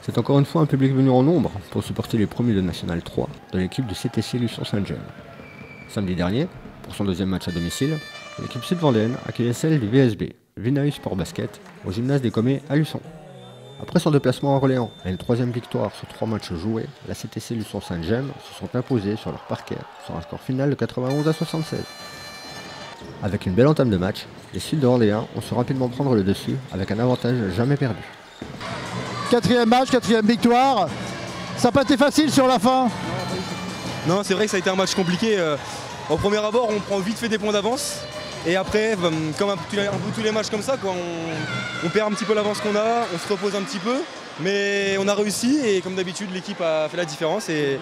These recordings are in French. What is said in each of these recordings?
C'est encore une fois un public venu en nombre pour supporter les premiers de National 3 de l'équipe du CTC Luçon Saint-Gemme. Samedi dernier, pour son deuxième match à domicile, l'équipe sud-vendéenne accueillait celle du VSB, Vinaille Sport Basket, au gymnase des Commets à Luçon. Après son déplacement à Orléans et une troisième victoire sur 3 matchs joués, la CTC Luçon Saint-Gemme se sont imposés sur leur parquet sur un score final de 91 à 76. Avec une belle entame de match, les Sud-Vendéens ont su rapidement prendre le dessus avec un avantage jamais perdu. Quatrième match, quatrième victoire. Ça n'a pas été facile sur la fin. Non, c'est vrai que ça a été un match compliqué. Au premier abord, on prend vite fait des points d'avance. Et après, comme un peu tous les matchs comme ça, quoi, on perd un petit peu l'avance qu'on a, on se repose un petit peu. Mais on a réussi et comme d'habitude, l'équipe a fait la différence. Et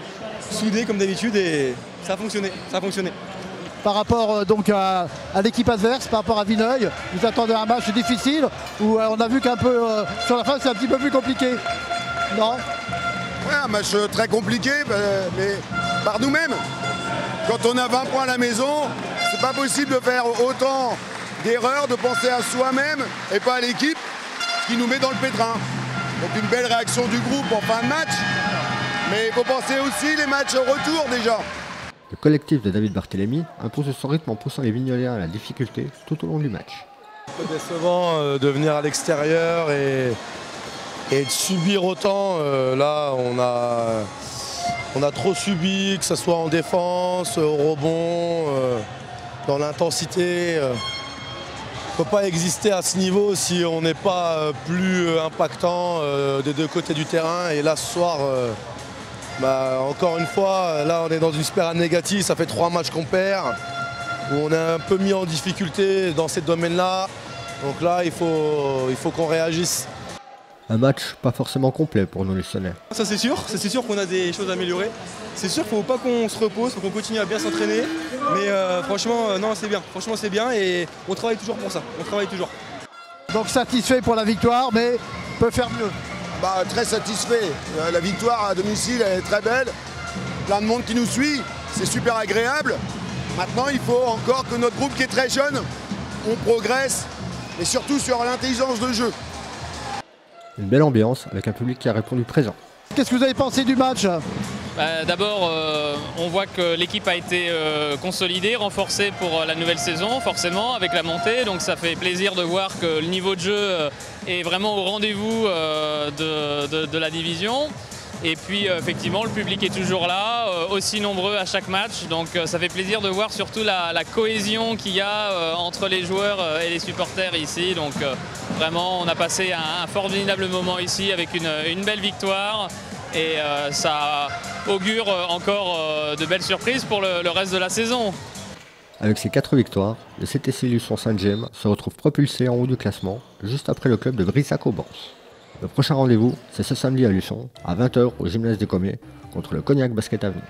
soudé comme d'habitude et ça a fonctionné. Par rapport donc à l'équipe adverse, par rapport à Vineuil, vous attendez un match difficile où on a vu qu'un peu sur la fin c'est un petit peu plus compliqué. Non? Ouais, un match très compliqué, mais par nous-mêmes. Quand on a 20 points à la maison, c'est pas possible de faire autant d'erreurs, de penser à soi-même et pas à l'équipe qui nous met dans le pétrin. Donc une belle réaction du groupe en fin de match, mais il faut penser aussi les matchs retour déjà. Le collectif de David Barthélémy impose son rythme en poussant les Vignoliens à la difficulté tout au long du match. C'est un peu décevant de venir à l'extérieur et de subir autant. Là, on a trop subi, que ce soit en défense, au rebond, dans l'intensité. On ne peut pas exister à ce niveau si on n'est pas plus impactant des deux côtés du terrain. Et là, ce soir, encore une fois, là on est dans une spirale négative, ça fait 3 matchs qu'on perd, où on est un peu mis en difficulté dans ces domaines-là. Donc là, il faut qu'on réagisse. Un match pas forcément complet pour nos Luçonnais. Ça c'est sûr qu'on a des choses à améliorer. C'est sûr qu'il ne faut pas qu'on se repose, il faut qu'on continue à bien s'entraîner. Mais franchement, non, c'est bien. Franchement, c'est bien et on travaille toujours pour ça. On travaille toujours. Donc satisfait pour la victoire, mais peut faire mieux. Très satisfait. La victoire à domicile elle est très belle. Plein de monde qui nous suit. C'est super agréable. Maintenant, il faut encore que notre groupe qui est très jeune, on progresse. Et surtout sur l'intelligence de jeu. Une belle ambiance avec un public qui a répondu présent. Qu'est-ce que vous avez pensé du match? D'abord, on voit que l'équipe a été consolidée, renforcée pour la nouvelle saison, forcément, avec la montée. Donc ça fait plaisir de voir que le niveau de jeu est vraiment au rendez-vous de la division. Et puis effectivement, le public est toujours là, aussi nombreux à chaque match. Donc ça fait plaisir de voir surtout la cohésion qu'il y a entre les joueurs et les supporters ici. Donc vraiment, on a passé un formidable moment ici avec une belle victoire. Et ça augure encore de belles surprises pour le reste de la saison. Avec ses 4 victoires, le CTC Luçon Saint-Gemme se retrouve propulsé en haut du classement, juste après le club de Brissac-Aubans. Le prochain rendez-vous, c'est ce samedi à Luçon, à 20 h au gymnase des Commets, contre le Cognac Basket Avenir.